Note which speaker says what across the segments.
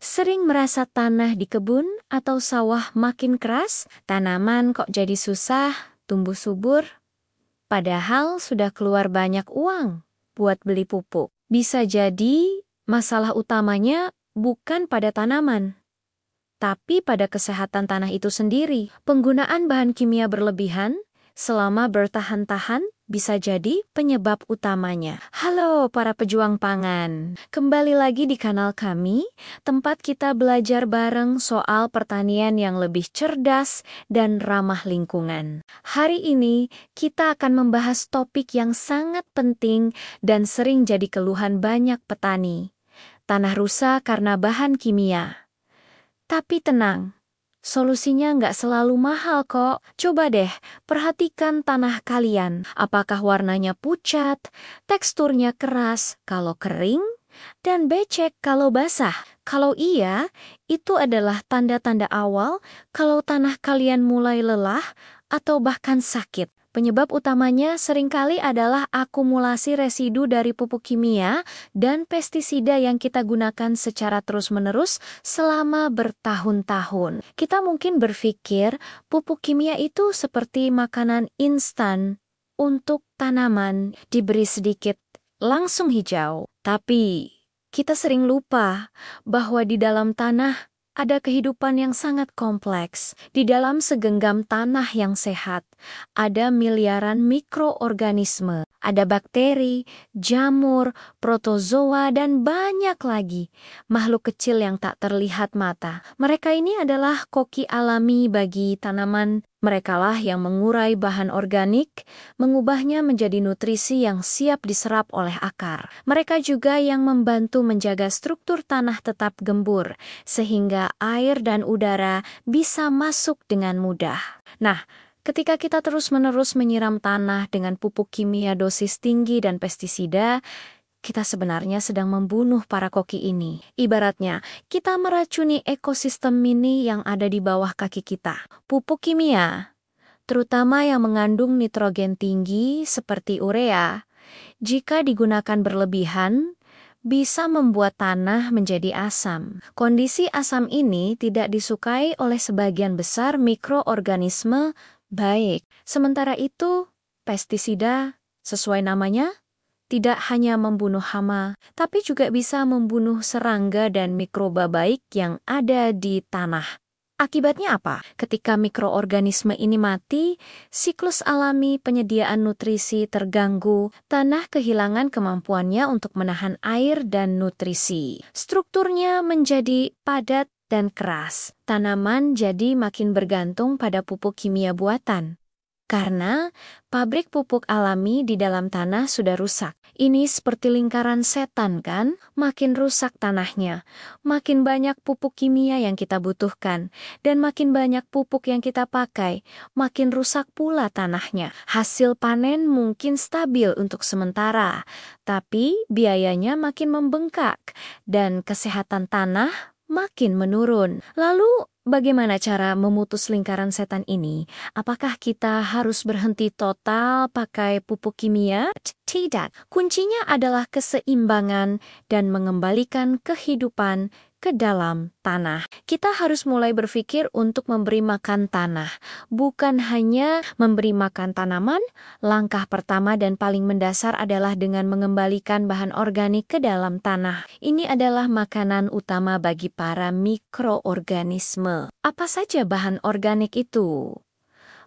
Speaker 1: Sering merasa tanah di kebun atau sawah makin keras, tanaman kok jadi susah tumbuh subur, padahal sudah keluar banyak uang buat beli pupuk. Bisa jadi masalah utamanya bukan pada tanaman, tapi pada kesehatan tanah itu sendiri. Penggunaan bahan kimia berlebihan selama bertahan-tahan bisa jadi penyebab utamanya. Halo para pejuang pangan, kembali lagi di kanal kami, tempat kita belajar bareng soal pertanian yang lebih cerdas dan ramah lingkungan. Hari ini kita akan membahas topik yang sangat penting dan sering jadi keluhan banyak petani. Tanah rusak karena bahan kimia. Tapi tenang, solusinya nggak selalu mahal kok. Coba deh, perhatikan tanah kalian. Apakah warnanya pucat, teksturnya keras kalau kering, dan becek kalau basah? Kalau iya, itu adalah tanda-tanda awal kalau tanah kalian mulai lelah atau bahkan sakit. Penyebab utamanya seringkali adalah akumulasi residu dari pupuk kimia dan pestisida yang kita gunakan secara terus-menerus selama bertahun-tahun. Kita mungkin berpikir pupuk kimia itu seperti makanan instan untuk tanaman, diberi sedikit langsung hijau. Tapi kita sering lupa bahwa di dalam tanah ada kehidupan yang sangat kompleks. Di dalam segenggam tanah yang sehat, ada miliaran mikroorganisme, ada bakteri, jamur, protozoa, dan banyak lagi makhluk kecil yang tak terlihat mata. Mereka ini adalah koki alami bagi tanaman. Merekalah yang mengurai bahan organik, mengubahnya menjadi nutrisi yang siap diserap oleh akar. Mereka juga yang membantu menjaga struktur tanah tetap gembur, sehingga air dan udara bisa masuk dengan mudah. Nah, ketika kita terus-menerus menyiram tanah dengan pupuk kimia dosis tinggi dan pestisida, kita sebenarnya sedang membunuh para koki ini. Ibaratnya, kita meracuni ekosistem mini yang ada di bawah kaki kita. Pupuk kimia, terutama yang mengandung nitrogen tinggi seperti urea, jika digunakan berlebihan, bisa membuat tanah menjadi asam. Kondisi asam ini tidak disukai oleh sebagian besar mikroorganisme baik. Sementara itu, pestisida, sesuai namanya, tidak hanya membunuh hama, tapi juga bisa membunuh serangga dan mikroba baik yang ada di tanah. Akibatnya apa? Ketika mikroorganisme ini mati, siklus alami penyediaan nutrisi terganggu, tanah kehilangan kemampuannya untuk menahan air dan nutrisi. Strukturnya menjadi padat dan keras. Tanaman jadi makin bergantung pada pupuk kimia buatan. Karena pabrik pupuk alami di dalam tanah sudah rusak. Ini seperti lingkaran setan kan? Makin rusak tanahnya, makin banyak pupuk kimia yang kita butuhkan, dan makin banyak pupuk yang kita pakai, makin rusak pula tanahnya. Hasil panen mungkin stabil untuk sementara, tapi biayanya makin membengkak, dan kesehatan tanah makin menurun. Lalu, bagaimana cara memutus lingkaran setan ini? Apakah kita harus berhenti total pakai pupuk kimia? Tidak. Kuncinya adalah keseimbangan dan mengembalikan kehidupan ke dalam tanah. Kita harus mulai berpikir untuk memberi makan tanah. Bukan hanya memberi makan tanaman, langkah pertama dan paling mendasar adalah dengan mengembalikan bahan organik ke dalam tanah. Ini adalah makanan utama bagi para mikroorganisme. Apa saja bahan organik itu?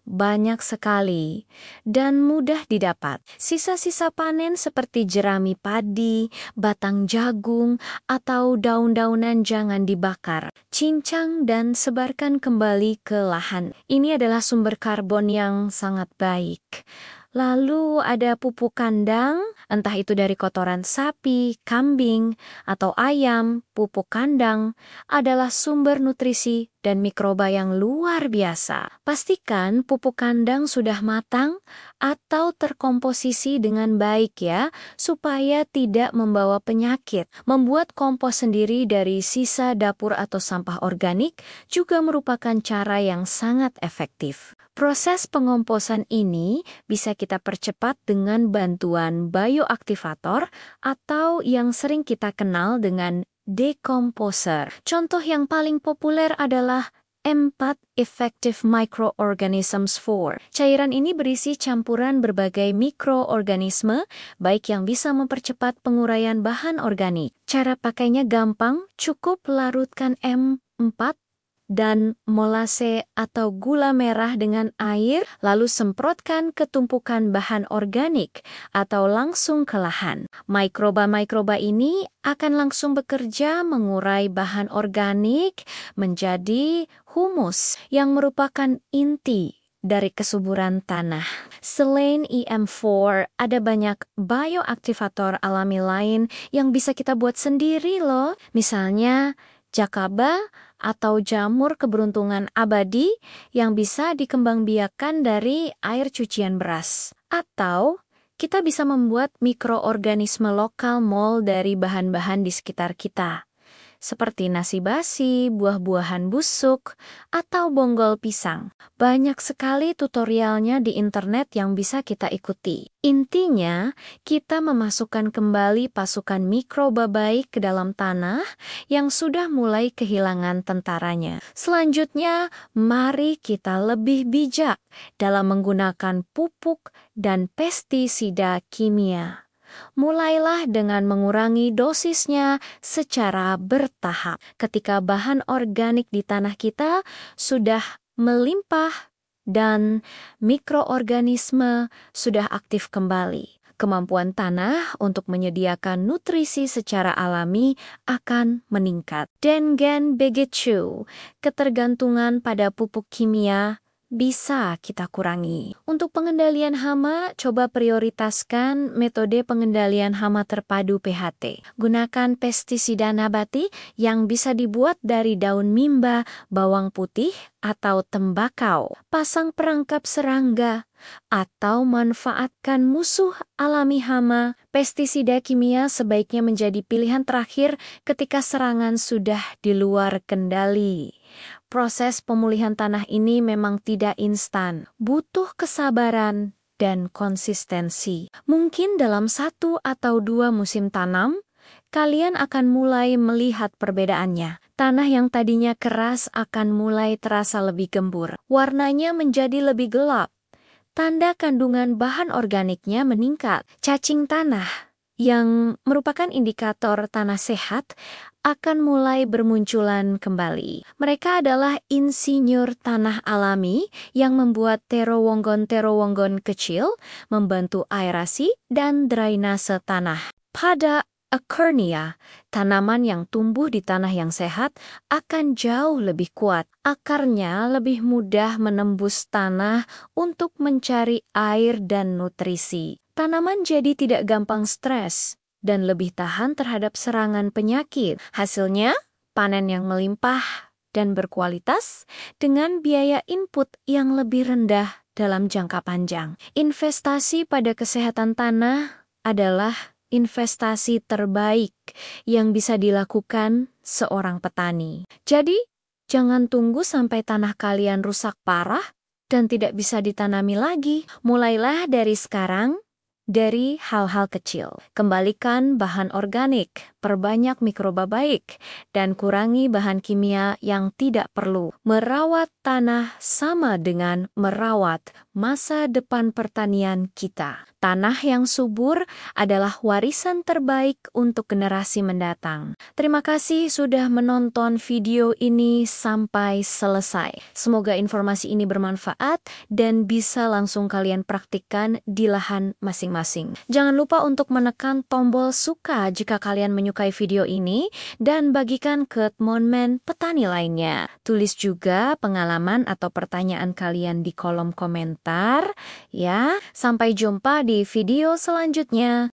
Speaker 1: Banyak sekali dan mudah didapat. Sisa-sisa panen seperti jerami padi, batang jagung, atau daun-daunan jangan dibakar. Cincang dan sebarkan kembali ke lahan. Ini adalah sumber karbon yang sangat baik. Lalu ada pupuk kandang, entah itu dari kotoran sapi, kambing, atau ayam. Pupuk kandang adalah sumber nutrisi dan mikroba yang luar biasa. Pastikan pupuk kandang sudah matang atau terkomposisi dengan baik ya, supaya tidak membawa penyakit. Membuat kompos sendiri dari sisa dapur atau sampah organik juga merupakan cara yang sangat efektif. Proses pengomposan ini bisa kita percepat dengan bantuan bioaktivator atau yang sering kita kenal dengan decomposer. Contoh yang paling populer adalah M4 Effective Microorganisms 4. Cairan ini berisi campuran berbagai mikroorganisme, baik yang bisa mempercepat penguraian bahan organik. Cara pakainya gampang, cukup larutkan M4 dan molase atau gula merah dengan air, lalu semprotkan ke tumpukan bahan organik atau langsung ke lahan. Mikroba-mikroba ini akan langsung bekerja mengurai bahan organik menjadi humus yang merupakan inti dari kesuburan tanah. Selain EM4, ada banyak bioaktivator alami lain yang bisa kita buat sendiri loh. Misalnya jakaba atau jamur keberuntungan abadi yang bisa dikembangbiakkan dari air cucian beras. Atau kita bisa membuat mikroorganisme lokal mol dari bahan-bahan di sekitar kita, seperti nasi basi, buah-buahan busuk, atau bonggol pisang. Banyak sekali tutorialnya di internet yang bisa kita ikuti. Intinya, kita memasukkan kembali pasukan mikroba baik ke dalam tanah yang sudah mulai kehilangan tentaranya. Selanjutnya, mari kita lebih bijak dalam menggunakan pupuk dan pestisida kimia. Mulailah dengan mengurangi dosisnya secara bertahap. Ketika bahan organik di tanah kita sudah melimpah dan mikroorganisme sudah aktif kembali, kemampuan tanah untuk menyediakan nutrisi secara alami akan meningkat. Dengan begitu, ketergantungan pada pupuk kimia bisa kita kurangi. Untuk pengendalian hama, coba prioritaskan metode pengendalian hama terpadu PHT. Gunakan pestisida nabati yang bisa dibuat dari daun mimba, bawang putih, atau tembakau. Pasang perangkap serangga atau manfaatkan musuh alami hama. Pestisida kimia sebaiknya menjadi pilihan terakhir ketika serangan sudah di luar kendali. Proses pemulihan tanah ini memang tidak instan, butuh kesabaran dan konsistensi. Mungkin dalam 1 atau 2 musim tanam, kalian akan mulai melihat perbedaannya. Tanah yang tadinya keras akan mulai terasa lebih gembur. Warnanya menjadi lebih gelap. Tanda kandungan bahan organiknya meningkat. Cacing tanah, yang merupakan indikator tanah sehat, akan mulai bermunculan kembali. Mereka adalah insinyur tanah alami yang membuat terowongan-terowongan kecil, membantu aerasi dan drainase tanah. Pada Acornia, tanaman yang tumbuh di tanah yang sehat akan jauh lebih kuat. Akarnya lebih mudah menembus tanah untuk mencari air dan nutrisi. Tanaman jadi tidak gampang stres dan lebih tahan terhadap serangan penyakit. Hasilnya, panen yang melimpah dan berkualitas dengan biaya input yang lebih rendah dalam jangka panjang. Investasi pada kesehatan tanah adalah investasi terbaik yang bisa dilakukan seorang petani. Jadi, jangan tunggu sampai tanah kalian rusak parah dan tidak bisa ditanami lagi. Mulailah dari sekarang, dari hal-hal kecil. Kembalikan bahan organik, perbanyak mikroba baik, dan kurangi bahan kimia yang tidak perlu. Merawat tanah sama dengan merawat masa depan pertanian kita. Tanah yang subur adalah warisan terbaik untuk generasi mendatang. Terima kasih sudah menonton video ini sampai selesai. Semoga informasi ini bermanfaat dan bisa langsung kalian praktikkan di lahan masing-masing. Jangan lupa untuk menekan tombol suka jika kalian menyukai video ini dan bagikan ke teman-teman petani lainnya. Tulis juga pengalaman atau pertanyaan kalian di kolom komentar ya. Sampai jumpa di video selanjutnya.